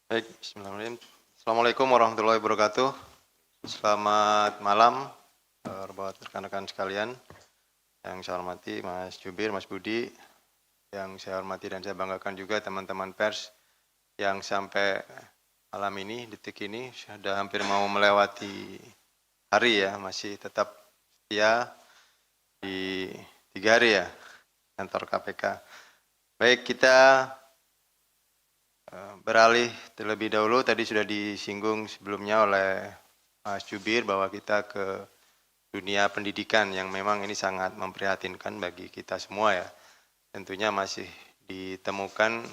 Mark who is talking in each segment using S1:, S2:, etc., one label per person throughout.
S1: Baik, bismillahirrahmanirrahim. Assalamualaikum warahmatullahi wabarakatuh. Selamat malam, buat rekan-rekan sekalian. Yang saya hormati Mas Jubir, Mas Budi. Yang saya hormati dan saya banggakan juga teman-teman pers yang sampai malam ini, detik ini, sudah hampir mau melewati hari ya, masih tetap setia di 3 hari ya, kantor KPK. Baik, kita beralih terlebih dahulu, tadi sudah disinggung sebelumnya oleh Mas Jubir bahwa kita ke dunia pendidikan yang memang ini sangat memprihatinkan bagi kita semua ya. Tentunya masih ditemukan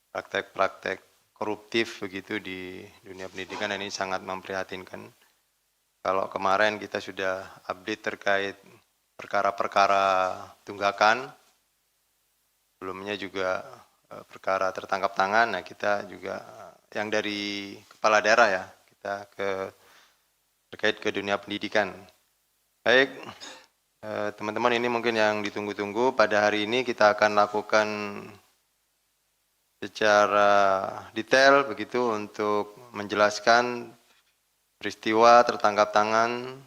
S1: praktek-praktek koruptif begitu di dunia pendidikan, dan ini sangat memprihatinkan. Kalau kemarin kita sudah update terkait perkara-perkara tunggakan, sebelumnya juga perkara tertangkap tangan. Nah, kita juga yang dari kepala daerah ya, kita terkait ke dunia pendidikan. Baik, teman-teman, ini mungkin yang ditunggu-tunggu. Pada hari ini kita akan lakukan secara detail begitu untuk menjelaskan peristiwa tertangkap tangan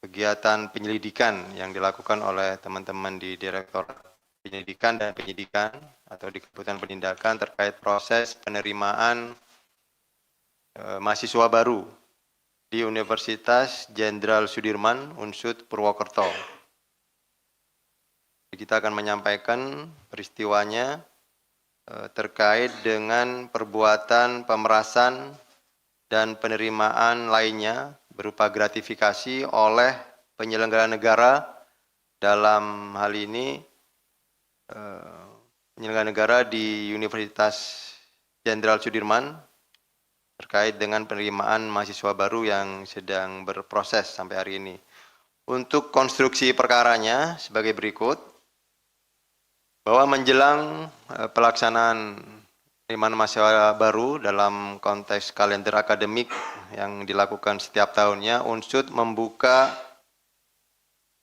S1: kegiatan penyelidikan yang dilakukan oleh teman-teman di Direktorat Penyelidikan dan Penyidikan atau di Keputusan Penindakan terkait proses penerimaan mahasiswa baru di Universitas Jenderal Sudirman, Unsud, Purwokerto. Kita akan menyampaikan peristiwanya terkait dengan perbuatan pemerasan dan penerimaan lainnya berupa gratifikasi oleh penyelenggara negara, dalam hal ini penyelenggara negara di Universitas Jenderal Sudirman terkait dengan penerimaan mahasiswa baru yang sedang berproses sampai hari ini. Untuk konstruksi perkaranya sebagai berikut, bahwa menjelang pelaksanaan penerimaan mahasiswa baru dalam konteks kalender akademik yang dilakukan setiap tahunnya, Unsud membuka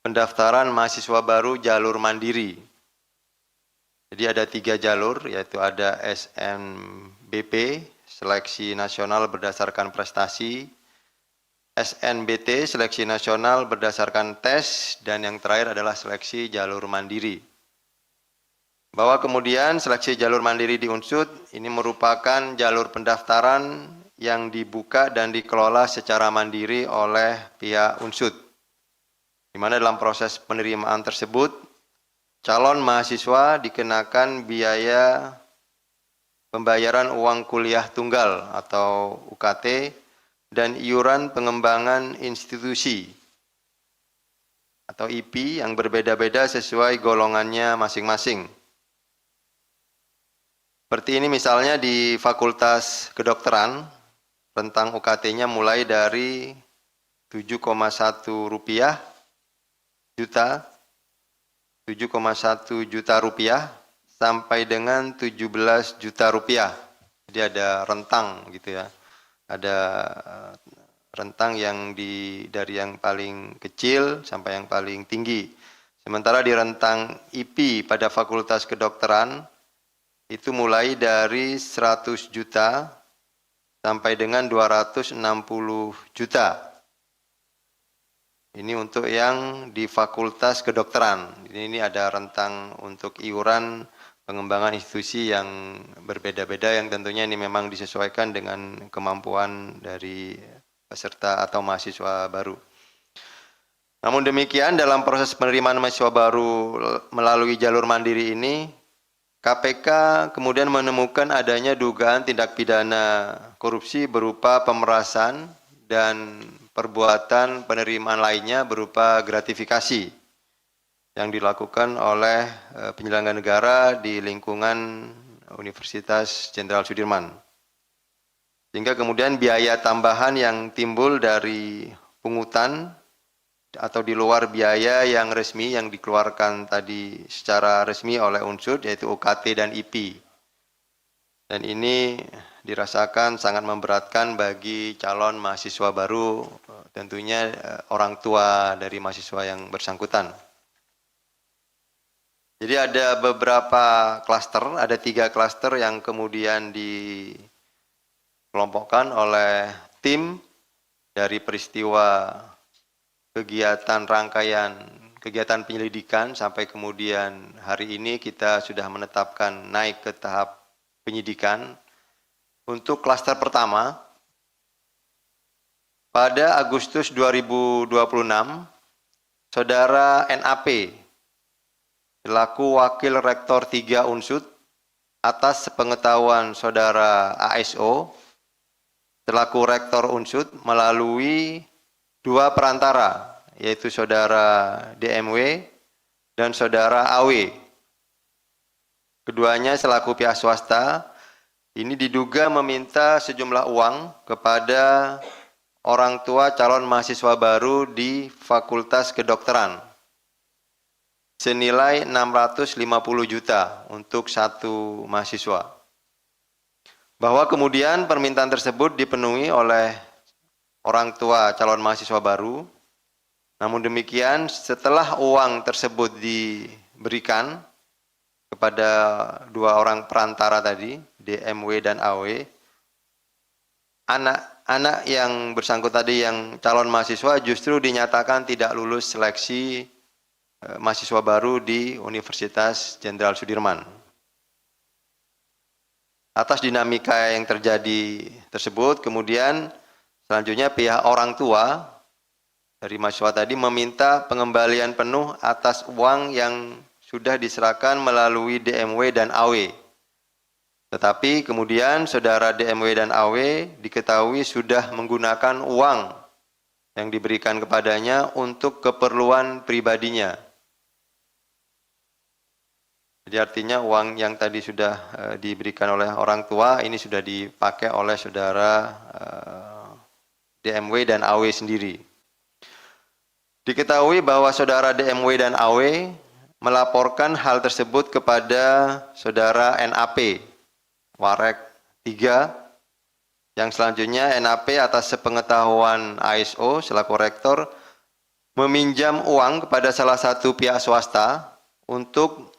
S1: pendaftaran mahasiswa baru jalur mandiri. Jadi ada 3 jalur, yaitu ada SNBP, Seleksi Nasional Berdasarkan Prestasi, SNBT, Seleksi Nasional Berdasarkan Tes, dan yang terakhir adalah Seleksi Jalur Mandiri. Bahwa kemudian seleksi jalur mandiri di Unsud ini merupakan jalur pendaftaran yang dibuka dan dikelola secara mandiri oleh pihak Unsud, di mana dalam proses penerimaan tersebut calon mahasiswa dikenakan biaya pembayaran uang kuliah tunggal atau UKT dan iuran pengembangan institusi atau IP yang berbeda-beda sesuai golongannya masing-masing. Seperti ini misalnya di Fakultas Kedokteran, rentang UKT-nya mulai dari 7,1 juta rupiah sampai dengan 17 juta rupiah. Jadi ada rentang gitu ya. Ada rentang yang dari yang paling kecil sampai yang paling tinggi. Sementara di rentang IP pada Fakultas Kedokteran itu mulai dari 100 juta sampai dengan 260 juta. Ini untuk yang di Fakultas Kedokteran. Ini ada rentang untuk iuran pengembangan institusi yang berbeda-beda, yang tentunya ini memang disesuaikan dengan kemampuan dari peserta atau mahasiswa baru. Namun demikian, dalam proses penerimaan mahasiswa baru melalui jalur mandiri ini, KPK kemudian menemukan adanya dugaan tindak pidana korupsi berupa pemerasan dan perbuatan penerimaan lainnya berupa gratifikasi yang dilakukan oleh penyelenggara negara di lingkungan Universitas Jenderal Sudirman. Sehingga kemudian biaya tambahan yang timbul dari pungutan atau di luar biaya yang resmi yang dikeluarkan tadi secara resmi oleh Unsud, yaitu UKT dan IP. Dan ini dirasakan sangat memberatkan bagi calon mahasiswa baru, tentunya orang tua dari mahasiswa yang bersangkutan. Jadi ada beberapa klaster, ada 3 klaster yang kemudian dikelompokkan oleh tim dari peristiwa kegiatan rangkaian kegiatan penyelidikan sampai kemudian hari ini kita sudah menetapkan naik ke tahap penyidikan. Untuk klaster pertama, pada Agustus 2026, Saudara NAP selaku Wakil Rektor 3 Unsud atas sepengetahuan Saudara ASO selaku Rektor Unsud melalui 2 perantara, yaitu Saudara DMW dan Saudara AW. Keduanya selaku pihak swasta, ini diduga meminta sejumlah uang kepada orang tua calon mahasiswa baru di Fakultas Kedokteran senilai 650 juta untuk satu mahasiswa. Bahwa kemudian permintaan tersebut dipenuhi oleh orang tua calon mahasiswa baru. Namun demikian, setelah uang tersebut diberikan kepada 2 orang perantara tadi, DMW dan AW, anak yang bersangkutan tadi yang calon mahasiswa justru dinyatakan tidak lulus seleksi mahasiswa baru di Universitas Jenderal Sudirman. Atas dinamika yang terjadi tersebut, kemudian selanjutnya pihak orang tua dari mahasiswa tadi meminta pengembalian penuh atas uang yang sudah diserahkan melalui DMW dan AW. Tetapi kemudian saudara DMW dan AW diketahui sudah menggunakan uang yang diberikan kepadanya untuk keperluan pribadinya. Jadi artinya uang yang tadi sudah diberikan oleh orang tua ini sudah dipakai oleh saudara DMW dan AW sendiri. Diketahui bahwa saudara DMW dan AW melaporkan hal tersebut kepada saudara NAP, Warek 3, yang selanjutnya NAP atas sepengetahuan ASO selaku rektor meminjam uang kepada salah satu pihak swasta untuk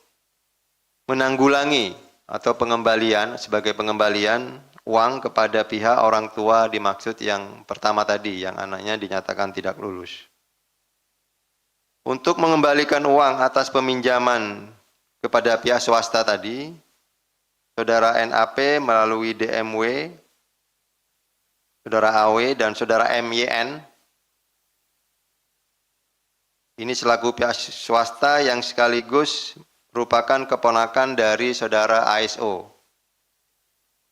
S1: menanggulangi atau pengembalian sebagai pengembalian uang kepada pihak orang tua dimaksud yang pertama tadi, yang anaknya dinyatakan tidak lulus. Untuk mengembalikan uang atas peminjaman kepada pihak swasta tadi, saudara NAP melalui DMW, saudara AW, dan saudara MYN, ini selaku pihak swasta yang sekaligus merupakan keponakan dari saudara ASO,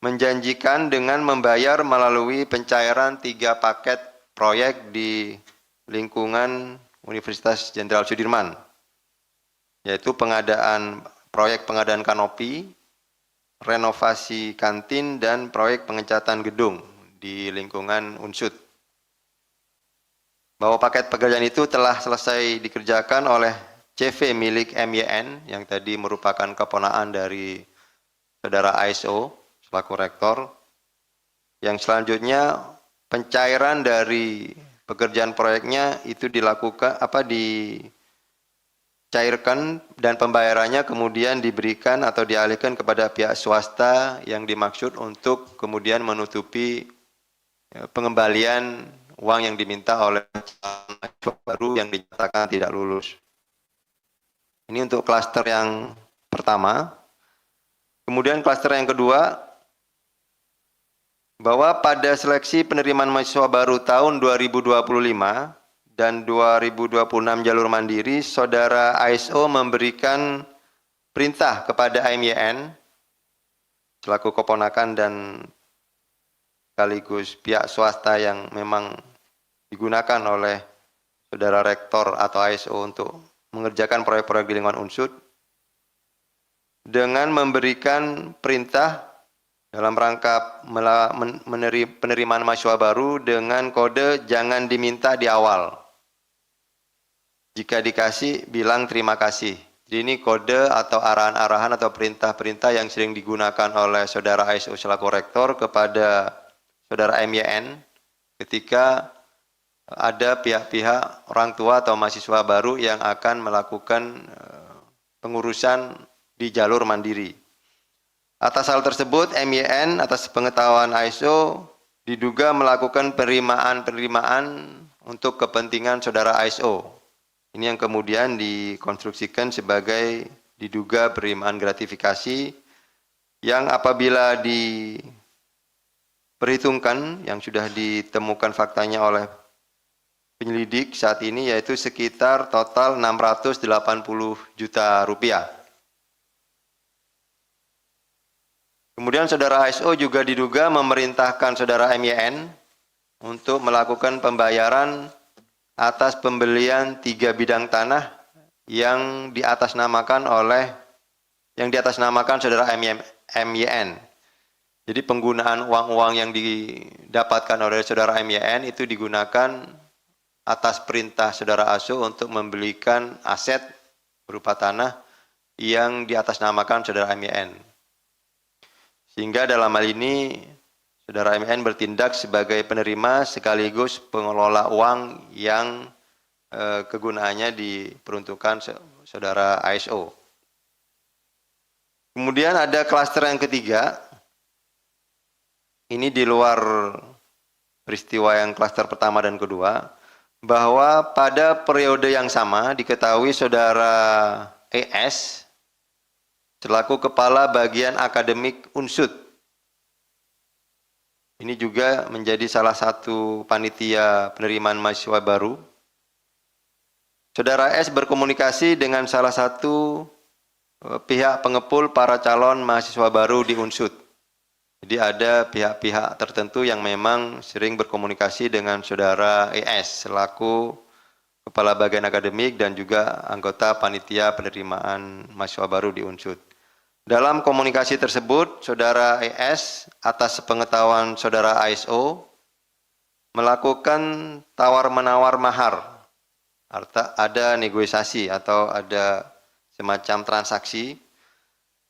S1: menjanjikan dengan membayar melalui pencairan 3 paket proyek di lingkungan Universitas Jenderal Sudirman, yaitu proyek pengadaan kanopi, renovasi kantin, dan proyek pengecatan gedung di lingkungan Unsud. Bahwa paket pekerjaan itu telah selesai dikerjakan oleh CV milik MYN yang tadi merupakan keponakan dari saudara ASO selaku rektor, yang selanjutnya pencairan dari pekerjaan proyeknya itu dicairkan dan pembayarannya kemudian diberikan atau dialihkan kepada pihak swasta yang dimaksud untuk kemudian menutupi pengembalian uang yang diminta oleh mahasiswa baru yang dinyatakan tidak lulus. Ini untuk klaster yang pertama. Kemudian klaster yang kedua, bahwa pada seleksi penerimaan mahasiswa baru tahun 2025 dan 2026 jalur mandiri, saudara ASO memberikan perintah kepada MYN selaku keponakan dan sekaligus pihak swasta yang memang digunakan oleh saudara rektor atau ASO untuk mengerjakan proyek-proyek di lingkungan Unsud, dengan memberikan perintah dalam rangka penerimaan mahasiswa baru dengan kode jangan diminta di awal. Jika dikasih, bilang terima kasih. Jadi ini kode atau arahan-arahan atau perintah-perintah yang sering digunakan oleh saudara ASO selaku rektor kepada saudara MYN ketika ada pihak-pihak orang tua atau mahasiswa baru yang akan melakukan pengurusan di jalur mandiri. Atas hal tersebut, MYN atas pengetahuan ASO diduga melakukan penerimaan untuk kepentingan saudara ASO. Ini yang kemudian dikonstruksikan sebagai diduga penerimaan gratifikasi yang apabila diperhitungkan yang sudah ditemukan faktanya oleh penyelidik saat ini yaitu sekitar total 680 juta rupiah. Kemudian saudara ASO juga diduga memerintahkan saudara MYN untuk melakukan pembayaran atas pembelian 3 bidang tanah yang diatasnamakan saudara MYN. Jadi penggunaan uang-uang yang didapatkan oleh saudara MYN itu digunakan atas perintah saudara ASO untuk membelikan aset berupa tanah yang diatasnamakan saudara MYN. Sehingga dalam hal ini saudara MYN bertindak sebagai penerima sekaligus pengelola uang yang kegunaannya diperuntukkan saudara ASO. Kemudian ada klaster yang ketiga. Ini di luar peristiwa yang klaster pertama dan kedua, bahwa pada periode yang sama diketahui saudara ES selaku kepala bagian akademik UNSUD. Ini juga menjadi salah satu panitia penerimaan mahasiswa baru. Saudara S berkomunikasi dengan salah satu pihak pengepul para calon mahasiswa baru di UNSUD. Jadi ada pihak-pihak tertentu yang memang sering berkomunikasi dengan saudara ES selaku kepala bagian akademik dan juga anggota panitia penerimaan mahasiswa baru di UNSUD. Dalam komunikasi tersebut, saudara ES atas sepengetahuan saudara ASO melakukan tawar-menawar mahar. Ada negosiasi atau ada semacam transaksi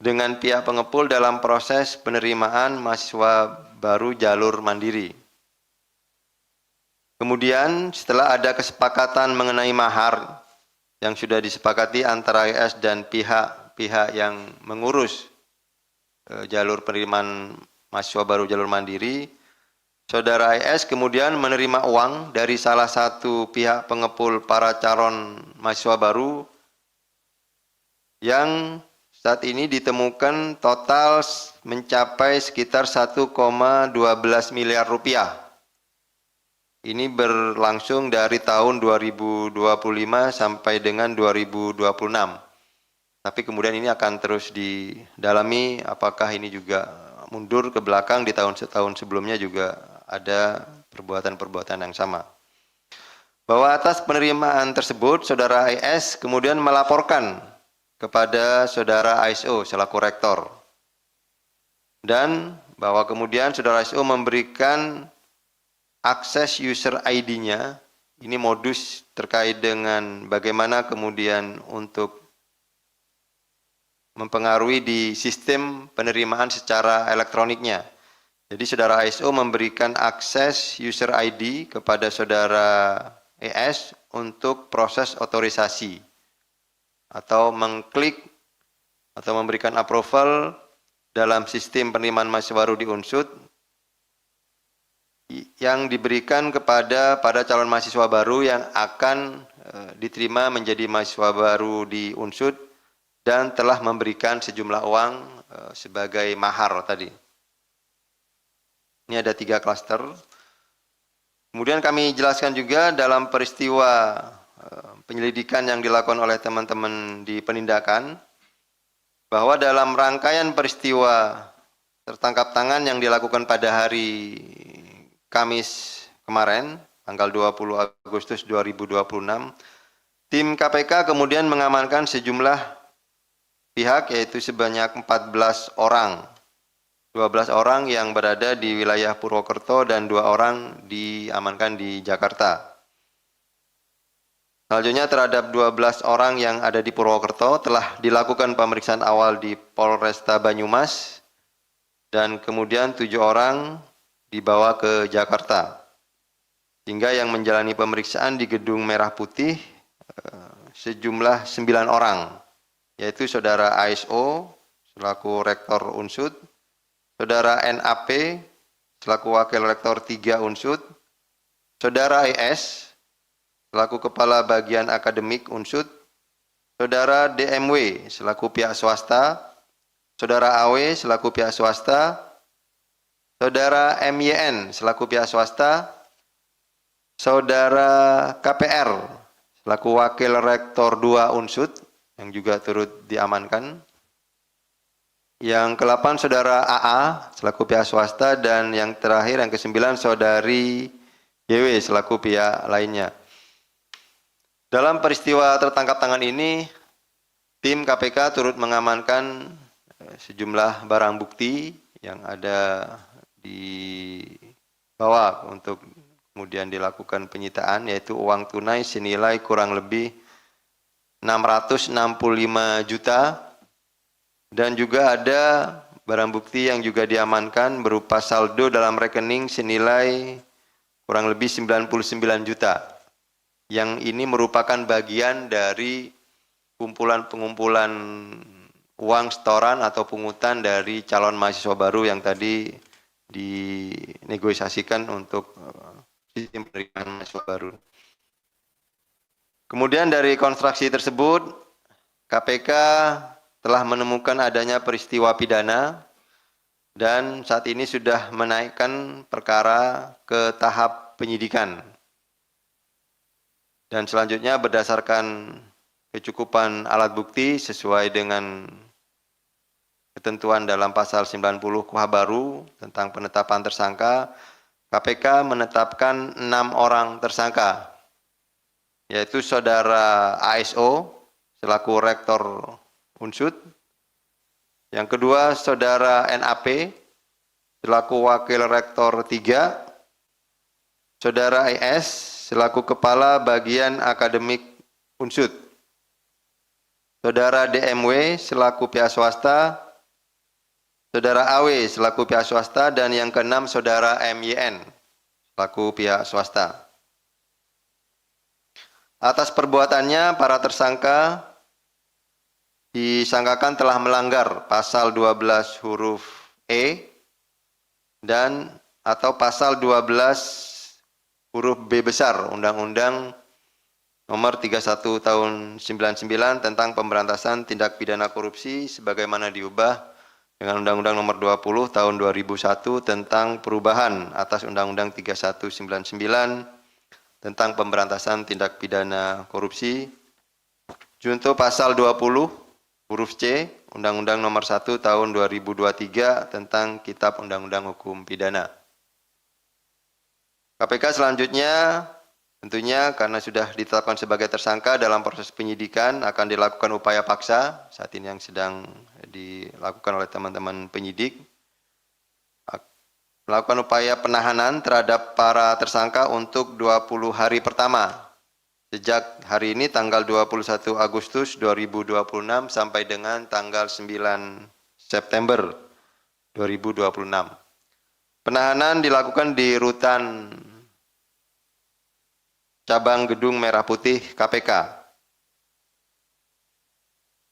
S1: dengan pihak pengepul dalam proses penerimaan mahasiswa baru jalur mandiri. Kemudian setelah ada kesepakatan mengenai mahar yang sudah disepakati antara ES dan pihak yang mengurus jalur penerimaan mahasiswa baru jalur mandiri, saudara ES kemudian menerima uang dari salah satu pihak pengepul para calon mahasiswa baru yang saat ini ditemukan total mencapai sekitar 1,12 miliar rupiah. Ini berlangsung dari tahun 2025 sampai dengan 2026. Tapi kemudian ini akan terus didalami apakah ini juga mundur ke belakang di tahun-tahun sebelumnya juga ada perbuatan-perbuatan yang sama. Bahwa atas penerimaan tersebut, saudara ES kemudian melaporkan kepada saudara ASO selaku rektor. Dan bahwa kemudian saudara ASO memberikan akses user ID-nya, ini modus terkait dengan bagaimana kemudian untuk mempengaruhi di sistem penerimaan secara elektroniknya. Jadi saudara ASO memberikan akses user ID kepada saudara ES untuk proses otorisasi atau mengklik atau memberikan approval dalam sistem penerimaan mahasiswa baru di UNSUD yang diberikan kepada calon mahasiswa baru yang akan diterima menjadi mahasiswa baru di UNSUD dan telah memberikan sejumlah uang sebagai mahar tadi. Ini ada 3 klaster. Kemudian kami jelaskan juga dalam peristiwa penyelidikan yang dilakukan oleh teman-teman di penindakan, bahwa dalam rangkaian peristiwa tertangkap tangan yang dilakukan pada hari Kamis kemarin, tanggal 20 Agustus 2026, tim KPK kemudian mengamankan sejumlah pihak yaitu sebanyak 14 orang. 12 orang yang berada di wilayah Purwokerto dan 2 orang diamankan di Jakarta. Selanjutnya terhadap 12 orang yang ada di Purwokerto telah dilakukan pemeriksaan awal di Polresta Banyumas dan kemudian 7 orang dibawa ke Jakarta. Sehingga yang menjalani pemeriksaan di Gedung Merah Putih sejumlah 9 orang. Yaitu saudara ASO selaku rektor UNSUD, saudara NAP selaku Wakil Rektor 3 Unsud, Saudara ES selaku Kepala Bagian Akademik Unsud, Saudara DMW selaku pihak swasta, Saudara AW selaku pihak swasta, Saudara MYN selaku pihak swasta, Saudara KPR selaku Wakil Rektor 2 Unsud yang juga turut diamankan. Yang ke-8 Saudara AA selaku pihak swasta, dan yang terakhir yang ke-9 Saudari YW selaku pihak lainnya. Dalam peristiwa tertangkap tangan ini, tim KPK turut mengamankan sejumlah barang bukti yang ada di bawah untuk kemudian dilakukan penyitaan, yaitu uang tunai senilai kurang lebih 665 juta, dan juga ada barang bukti yang juga diamankan berupa saldo dalam rekening senilai kurang lebih 99 juta. Yang ini merupakan bagian dari pengumpulan uang setoran atau pungutan dari calon mahasiswa baru yang tadi dinegosiasikan untuk sistem penerimaan mahasiswa baru. Kemudian dari konstruksi tersebut, KPK telah menemukan adanya peristiwa pidana dan saat ini sudah menaikkan perkara ke tahap penyidikan. Dan selanjutnya berdasarkan kecukupan alat bukti sesuai dengan ketentuan dalam pasal 90 KUH baru tentang penetapan tersangka, KPK menetapkan 6 orang tersangka, yaitu Saudara ASO selaku Rektor Unsud, yang kedua Saudara NAP selaku Wakil Rektor 3, Saudara IS selaku Kepala Bagian Akademik Unsud, Saudara DMW selaku pihak swasta, Saudara AW selaku pihak swasta, dan yang keenam Saudara MYN selaku pihak swasta. Atas perbuatannya, para tersangka disangkakan telah melanggar pasal 12 huruf E dan atau pasal 12 huruf B besar Undang-Undang Nomor 31 Tahun 99 tentang Pemberantasan Tindak Pidana Korupsi sebagaimana diubah dengan Undang-Undang Nomor 20 Tahun 2001 tentang perubahan atas Undang-Undang 3199 tentang Pemberantasan Tindak Pidana Korupsi. Junto pasal 20 huruf C Undang-Undang Nomor 1 Tahun 2023 tentang Kitab Undang-Undang Hukum Pidana. KPK selanjutnya tentunya karena sudah ditetapkan sebagai tersangka, dalam proses penyidikan akan dilakukan upaya paksa, saat ini yang sedang dilakukan oleh teman-teman penyidik, melakukan upaya penahanan terhadap para tersangka untuk 20 hari pertama, sejak hari ini tanggal 21 Agustus 2026 sampai dengan tanggal 9 September 2026. Penahanan dilakukan di rutan Cabang Gedung Merah Putih KPK.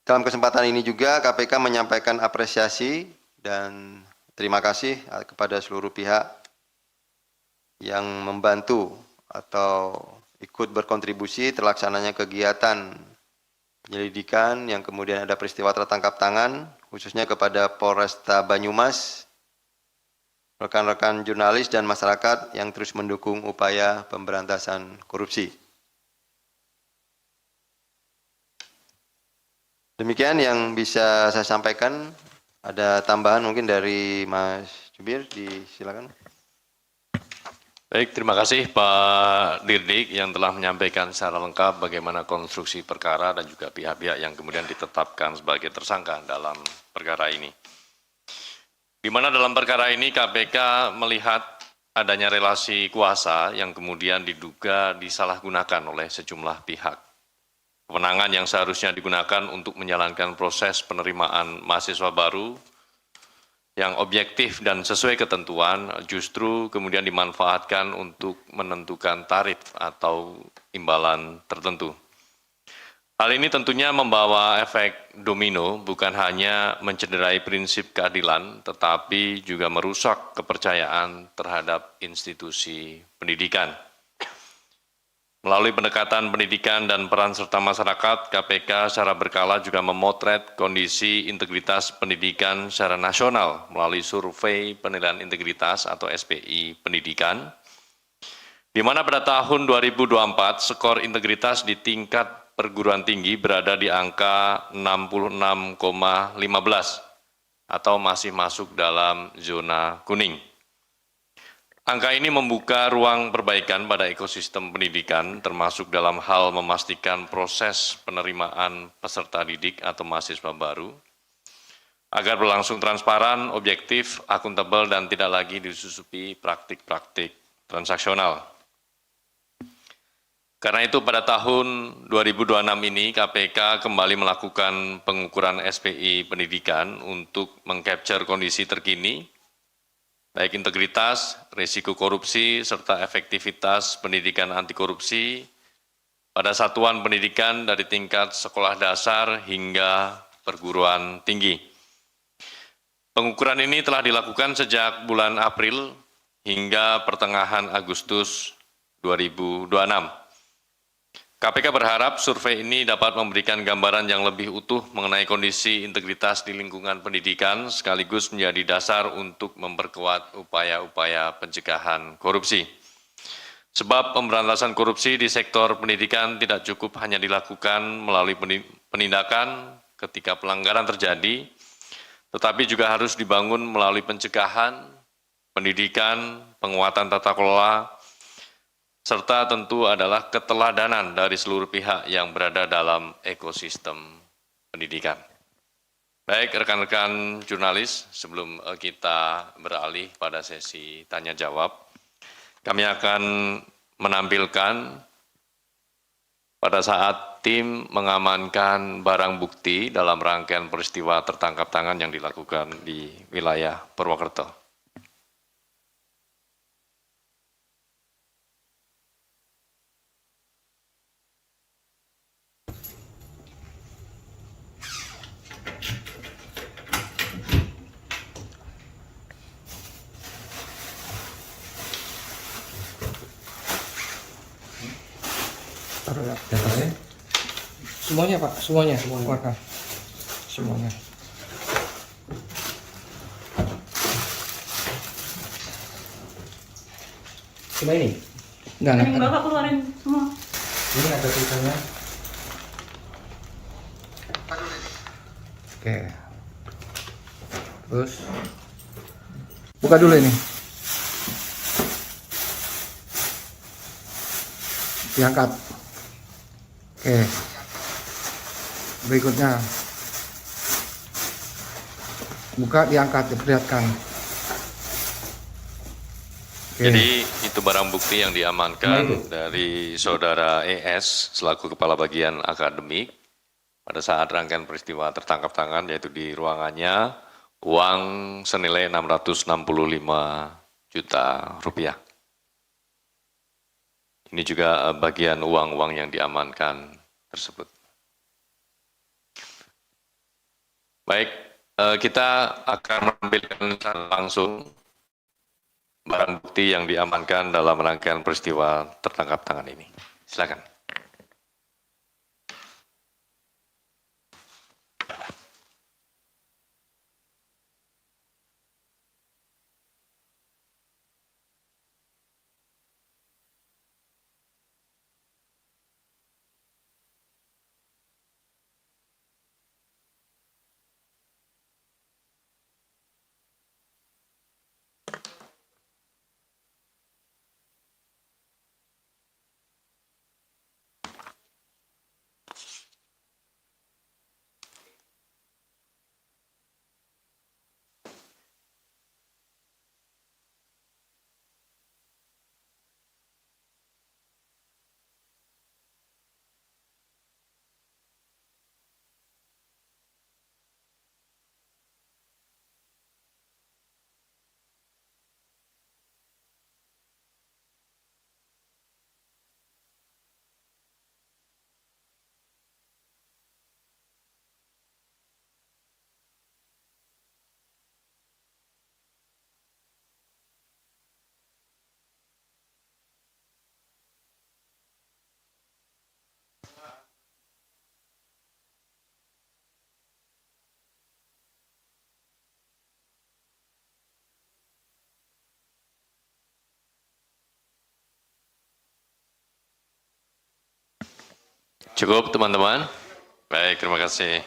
S1: Dalam kesempatan ini juga KPK menyampaikan apresiasi dan terima kasih kepada seluruh pihak yang membantu atau ikut berkontribusi terlaksananya kegiatan penyelidikan yang kemudian ada peristiwa tertangkap tangan, khususnya kepada Polresta Banyumas, rekan-rekan jurnalis dan masyarakat yang terus mendukung upaya pemberantasan korupsi. Demikian yang bisa saya sampaikan. Ada tambahan mungkin dari Mas Jubir, silakan.
S2: Baik, terima kasih Pak Dirdik yang telah menyampaikan secara lengkap bagaimana konstruksi perkara dan juga pihak-pihak yang kemudian ditetapkan sebagai tersangka dalam perkara ini. Di mana dalam perkara ini KPK melihat adanya relasi kuasa yang kemudian diduga disalahgunakan oleh sejumlah pihak. Kewenangan yang seharusnya digunakan untuk menjalankan proses penerimaan mahasiswa baru yang objektif dan sesuai ketentuan justru kemudian dimanfaatkan untuk menentukan tarif atau imbalan tertentu. Hal ini tentunya membawa efek domino, bukan hanya mencederai prinsip keadilan, tetapi juga merusak kepercayaan terhadap institusi pendidikan. Melalui pendekatan pendidikan dan peran serta masyarakat, KPK secara berkala juga memotret kondisi integritas pendidikan secara nasional melalui survei penilaian integritas atau SPI pendidikan, di mana pada tahun 2024 skor integritas di tingkat perguruan tinggi berada di angka 66,15 atau masih masuk dalam zona kuning. Angka ini membuka ruang perbaikan pada ekosistem pendidikan, termasuk dalam hal memastikan proses penerimaan peserta didik atau mahasiswa baru, agar berlangsung transparan, objektif, akuntabel, dan tidak lagi disusupi praktik-praktik transaksional. Karena itu pada tahun 2026 ini KPK kembali melakukan pengukuran SPI pendidikan untuk mengcapture kondisi terkini, baik integritas, risiko korupsi, serta efektivitas pendidikan anti korupsi pada satuan pendidikan dari tingkat sekolah dasar hingga perguruan tinggi. Pengukuran ini telah dilakukan sejak bulan April hingga pertengahan Agustus 2026. KPK berharap survei ini dapat memberikan gambaran yang lebih utuh mengenai kondisi integritas di lingkungan pendidikan, sekaligus menjadi dasar untuk memperkuat upaya-upaya pencegahan korupsi. Sebab pemberantasan korupsi di sektor pendidikan tidak cukup hanya dilakukan melalui penindakan ketika pelanggaran terjadi, tetapi juga harus dibangun melalui pencegahan, pendidikan, penguatan tata kelola, serta tentu adalah keteladanan dari seluruh pihak yang berada dalam ekosistem pendidikan. Baik rekan-rekan jurnalis, sebelum kita beralih pada sesi tanya jawab, kami akan menampilkan pada saat tim mengamankan barang bukti dalam rangkaian peristiwa tertangkap tangan yang dilakukan di wilayah Purwokerto.
S3: Taruh ya, datanya. Semuanya Pak, semuanya. Keluarkan. Semuanya.
S4: Cuma ini?
S3: Enggak,
S5: Yang Bapak keluarin semua.
S4: Ini ada tulisannya.
S3: Oke. Terus buka dulu ini. Diangkat. Oke. Berikutnya. Buka, diangkat, diperlihatkan. Oke.
S2: Jadi itu barang bukti yang diamankan dari saudara ES selaku Kepala Bagian Akademik pada saat rangkaian peristiwa tertangkap tangan, yaitu di ruangannya uang senilai 665 juta rupiah. Ini juga bagian uang-uang yang diamankan tersebut. Baik, kita akan menampilkan secara langsung barang bukti yang diamankan dalam rangkaian peristiwa tertangkap tangan ini. Silakan. Cukup teman-teman? Baik, terima kasih.